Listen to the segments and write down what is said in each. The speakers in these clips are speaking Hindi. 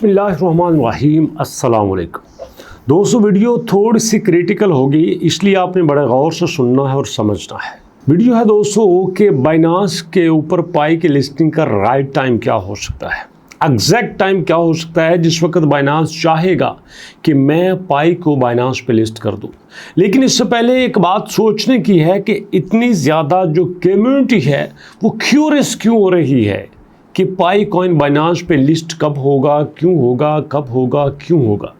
बिस्मिल्लाहिर्रहमानिर्रहीम अस्सलाम वालेकुम। दोस्तों, वीडियो थोड़ी सी क्रिटिकल होगी, इसलिए आपने बड़े गौर से सुनना है और समझना है। वीडियो है दोस्तों कि बाइनांस के ऊपर पाई की लिस्टिंग का राइट टाइम क्या हो सकता है, एग्जैक्ट टाइम क्या हो सकता है जिस वक्त बाइनांस चाहेगा कि मैं पाई को बाइनांस पे लिस्ट कर दूं। लेकिन इससे पहले एक बात सोचने की है कि इतनी ज़्यादा जो कम्युनिटी है वो क्यूरियस क्यों हो रही है कि पाई कॉइन बाइनांस पे लिस्ट कब होगा, क्यों होगा, कब होगा, क्यों होगा।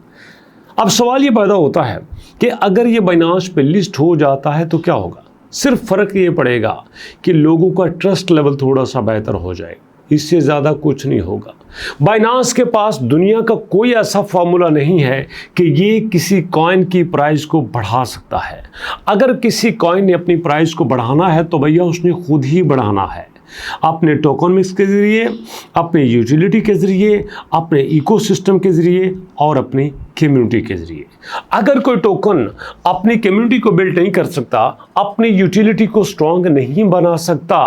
अब सवाल ये पैदा होता है कि अगर ये बाइनांस पे लिस्ट हो जाता है तो क्या होगा। सिर्फ फ़र्क ये पड़ेगा कि लोगों का ट्रस्ट लेवल थोड़ा सा बेहतर हो जाए, इससे ज़्यादा कुछ नहीं होगा। बाइनांस के पास दुनिया का कोई ऐसा फार्मूला नहीं है कि ये किसी कॉइन की प्राइस को बढ़ा सकता है। अगर किसी कॉइन ने अपनी प्राइस को बढ़ाना है तो भैया उसने खुद ही बढ़ाना है, अपने टोकन के ज़रिए, अपने यूटिलिटी के ज़रिए, अपने इकोसिस्टम के ज़रिए और अपनी कम्युनिटी के ज़रिए। अगर कोई टोकन अपनी कम्युनिटी को बिल्ड नहीं कर सकता, अपनी यूटिलिटी को स्ट्रॉन्ग नहीं बना सकता,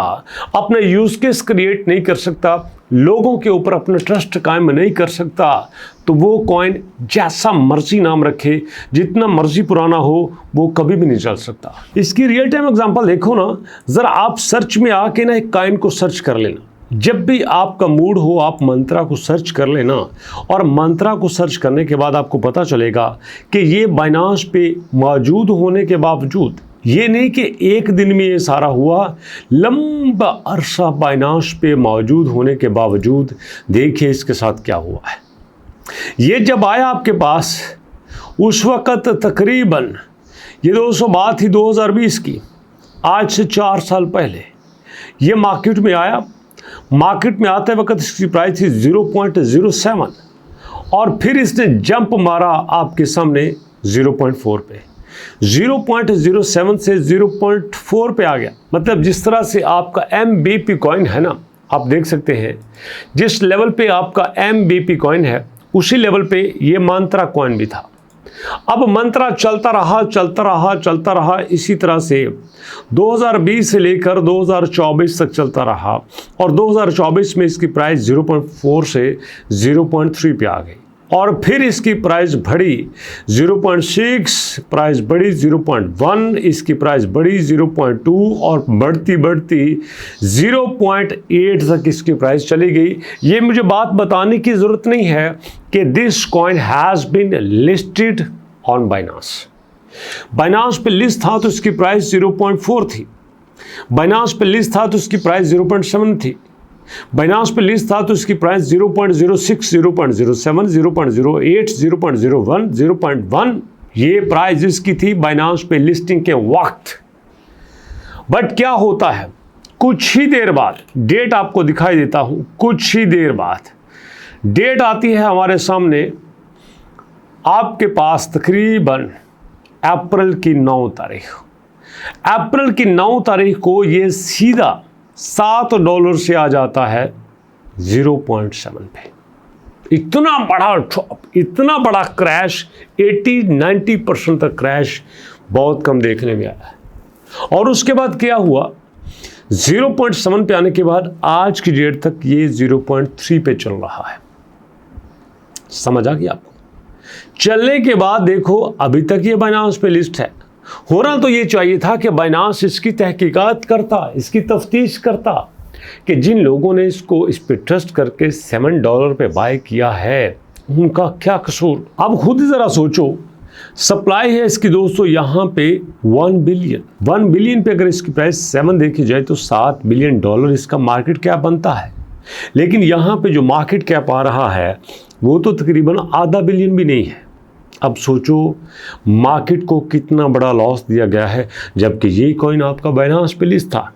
अपना यूज़ केस क्रिएट नहीं कर सकता, लोगों के ऊपर अपना ट्रस्ट कायम नहीं कर सकता, तो वो कॉइन जैसा मर्जी नाम रखे, जितना मर्जी पुराना हो, वो कभी भी नहीं चल सकता। इसकी रियल टाइम एग्जांपल देखो ना, ज़रा आप सर्च में आके ना एक कॉइन को सर्च कर लेना। जब भी आपका मूड हो आप मंत्रा को सर्च कर लेना, और मंत्रा को सर्च करने के बाद आपको पता चलेगा कि ये बाइनांस पे मौजूद होने के बावजूद, ये नहीं कि एक दिन में ये सारा हुआ, लंबा अरसा बाइनांस पे मौजूद होने के बावजूद देखिए इसके साथ क्या हुआ है। ये जब आया आपके पास उस वक़्त तकरीबन, ये दोस्तों बात ही 2020 की, आज से 4 साल पहले ये मार्केट में आया। मार्केट में आते वक्त इसकी प्राइस थी 0.07 और फिर इसने जंप मारा आपके सामने 0.4 पे, 0.07 से 0.4 पे आ गया। मतलब जिस तरह से आपका MBP कॉइन है ना, आप देख सकते हैं जिस लेवल पे आपका MBP कॉइन है उसी लेवल पे ये मंत्रा कॉइन भी था। अब मंत्रा चलता रहा, इसी तरह से 2020 से लेकर 2024 तक चलता रहा और 2024 में इसकी प्राइस 0.4 से 0.3 पे आ गई और फिर इसकी प्राइस बढ़ी 0.6, प्राइस बढ़ी 0.1, इसकी प्राइस बढ़ी 0.2 और बढ़ती 0.8 तक इसकी प्राइस चली गई। ये मुझे बात बताने की ज़रूरत नहीं है कि this coin has been listed on Binance. Binance पे लिस्ट था तो इसकी प्राइस 0.4 थी, बाइनांस पे लिस्ट था तो इसकी प्राइस 0.7 थी, बाइनांस पे लिस्ट था तो इसकी प्राइस 0.06, 0.07, 0.08, 0.01, 0.1 ये प्राइस इसकी थी बाइनांस पे लिस्टिंग के वक्त। बट क्या होता है, कुछ ही देर बाद, डेट आपको दिखाई देता हूं, कुछ ही देर बाद डेट आती है हमारे सामने आपके पास तकरीबन अप्रैल की 9 तारीख। अप्रैल की 9 तारीख को ये सीधा $7 से आ जाता है 0.7 पे। इतना बड़ा ड्रॉप, इतना बड़ा क्रैश, 80-90% तक क्रैश बहुत कम देखने में आया है। और उसके बाद क्या हुआ, 0.7 पे आने के बाद आज की डेट तक ये 0.3 पे चल रहा है। समझ आ गया आपको? चलने के बाद देखो अभी तक ये बाइनांस पे लिस्ट है। होना तो ये चाहिए था कि बाइनांस इसकी तहकीकात करता, इसकी तफ्तीश करता कि जिन लोगों ने इसको इस पे ट्रस्ट करके $7 पे बाय किया है उनका क्या कसूर। अब खुद ही ज़रा सोचो, सप्लाई है इसकी दोस्तों यहाँ पे 1 बिलियन पे अगर इसकी प्राइस 7 देखी जाए तो $7 बिलियन इसका मार्केट कैप बनता है। लेकिन यहाँ पे जो मार्केट कैप आ रहा है वो तो तकरीबन आधा बिलियन भी नहीं है। अब सोचो मार्केट को कितना बड़ा लॉस दिया गया है, जबकि ये कॉइन आपका बाइनांस पे लिस्ट था।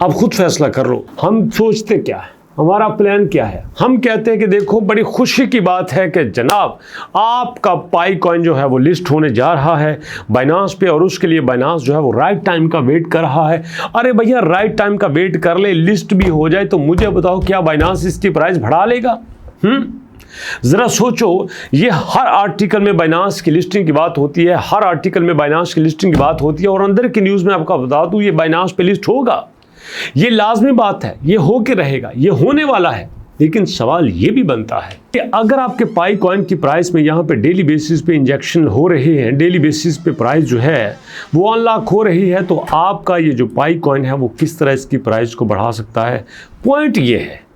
अब खुद फैसला कर लो, हम सोचते क्या है, हमारा प्लान क्या है। हम कहते हैं कि देखो बड़ी खुशी की बात है कि जनाब आपका पाई कॉइन जो है वो लिस्ट होने जा रहा है बाइनांस पे, और उसके लिए बाइनांस जो है वो राइट टाइम का वेट कर रहा है। अरे भैया राइट टाइम का वेट कर ले, लिस्ट भी हो जाए तो मुझे बताओ क्या बाइनांस इसकी प्राइस बढ़ा लेगा? ज़रा सोचो, ये हर आर्टिकल में बाइनांस की लिस्टिंग की बात होती है, हर आर्टिकल में बाइनांस की लिस्टिंग की बात होती है, और अंदर की न्यूज़ में आपको बता दूं ये बाइनांस पे लिस्ट होगा, ये लाजमी बात है, ये हो के रहेगा, ये होने वाला है। लेकिन सवाल ये भी बनता है कि अगर आपके पाई कॉइन की प्राइस में यहाँ पे डेली बेसिस पे इंजेक्शन हो रहे हैं, डेली बेसिस पे प्राइस जो है वो अनलॉक हो रही है, तो आपका ये जो पाई कॉइन है वो किस तरह इसकी प्राइस को बढ़ा सकता है। पॉइंट ये है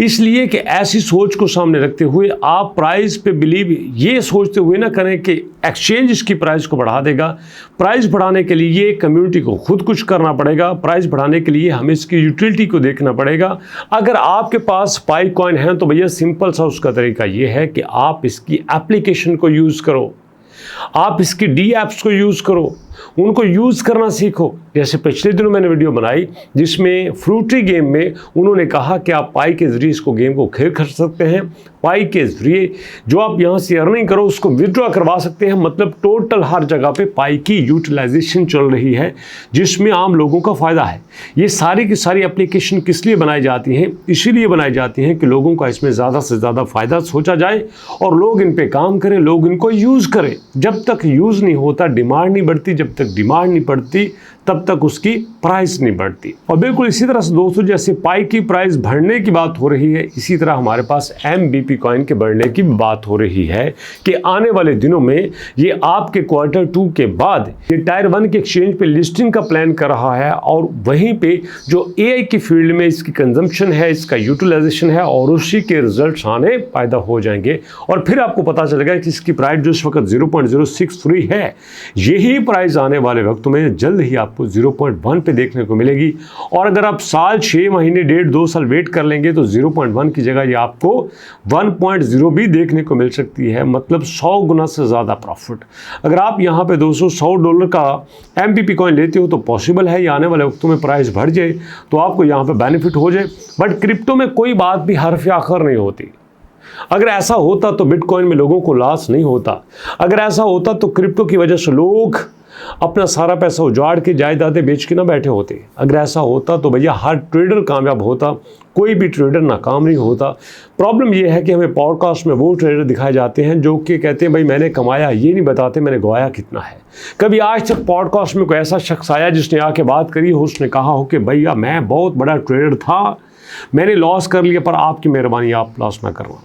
इसलिए कि ऐसी सोच को सामने रखते हुए आप प्राइस पे बिलीव ये सोचते हुए ना करें कि एक्सचेंज इसकी प्राइस को बढ़ा देगा। प्राइस बढ़ाने के लिए कम्युनिटी को खुद कुछ करना पड़ेगा। प्राइस बढ़ाने के लिए हमें इसकी यूटिलिटी को देखना पड़ेगा। अगर आपके पास पाई कॉइन है तो भैया सिंपल सा उसका तरीका ये है कि आप इसकी एप्लीकेशन को यूज़ करो, आप इसकी डी ऐप्स को यूज़ करो, उनको यूज़ करना सीखो। जैसे पिछले दिनों मैंने वीडियो बनाई जिसमें फ्रूटी गेम में उन्होंने कहा कि आप पाई के ज़रिए इसको गेम को खेल कर सकते हैं। पाई के ज़रिए जो आप यहाँ से अर्निंग करो उसको विड्रॉ करवा सकते हैं। मतलब टोटल हर जगह पे पाई की यूटिलाइजेशन चल रही है जिसमें आम लोगों का फ़ायदा है। ये सारी की सारी एप्लीकेशन किस लिए बनाई जाती हैं? इसीलिए बनाई जाती हैं कि लोगों का इसमें ज़्यादा से ज़्यादा फ़ायदा सोचा जाए और लोग इन पर काम करें, लोग इनको यूज़ करें। जब तक यूज़ नहीं होता डिमांड नहीं बढ़ती, जब तक डिमांड नहीं बढ़ती तब तक उसकी प्राइस नहीं बढ़ती। और बिल्कुल इसी तरह से दोस्तों जैसे पाई की प्राइस बढ़ने की बात हो रही है, इसी तरह हमारे पास MBP कॉइन के बढ़ने की बात हो रही है कि आने वाले दिनों में ये आपके Q2 के बाद ये टायर 1 के एक्सचेंज पे लिस्टिंग का प्लान कर रहा है और वहीं पे जो AI की फील्ड में इसकी कंजम्पशन है, इसका यूटिलाइजेशन है और उसी के रिजल्ट आने पैदा हो जाएंगे। और फिर आपको पता चलेगा कि इसकी प्राइस जो इस वक्त 0.063 है, यही प्राइस आने वाले वक्त में जल्द ही आपको 0.1 पे देखने को मिलेगी। और अगर आप साल 6 महीने 1.5-2 साल वेट कर लेंगे तो 0.1 की जगह ये आपको 1.0 भी देखने को मिल सकती है। मतलब 100 गुना से ज़्यादा प्रॉफिट। अगर आप यहाँ पे $100 का MBP कॉइन लेते हो तो पॉसिबल है ये आने वाले वक्तों में प्राइस बढ़ जाए तो आपको यहाँ पे बेनिफिट हो जाए। बट क्रिप्टो में कोई बात भी हर्फ आखिर नहीं होती। अगर ऐसा होता तो बिटकॉइन में लोगों को लॉस नहीं होता। अगर ऐसा होता तो क्रिप्टो की वजह से लोग अपना सारा पैसा उजाड़ के जायदादें बेच के ना बैठे होते। अगर ऐसा होता तो भैया हर ट्रेडर कामयाब होता, कोई भी ट्रेडर नाकाम नहीं होता। प्रॉब्लम यह है कि हमें पॉडकास्ट में वो ट्रेडर दिखाए जाते हैं जो कि कहते हैं भाई मैंने कमाया, ये नहीं बताते मैंने गवाया कितना है। कभी आज तक पॉडकास्ट में कोई ऐसा शख्स आया जिसने आके बात करी हो, उसने कहा हो कि भैया मैं बहुत बड़ा ट्रेडर था, मैंने लॉस कर लिया, पर आपकी मेहरबानी आप लॉस ना करना।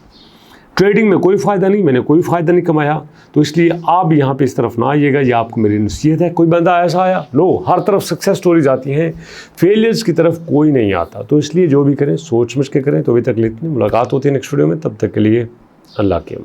ट्रेडिंग में कोई फ़ायदा नहीं, मैंने कोई फ़ायदा नहीं कमाया। तो इसलिए आप यहाँ पे इस तरफ ना आइएगा, ये आपको मेरी नसीहत है। कोई बंदा ऐसा आया, नो, हर तरफ सक्सेस स्टोरीज आती हैं, फेलियर्स की तरफ कोई नहीं आता। तो इसलिए जो भी करें सोच समझ के करें। तो अभी तक इतनी मुलाकात होती है नेक्स्ट वीडियो में, तब तक के लिए अल्लाह के अमान।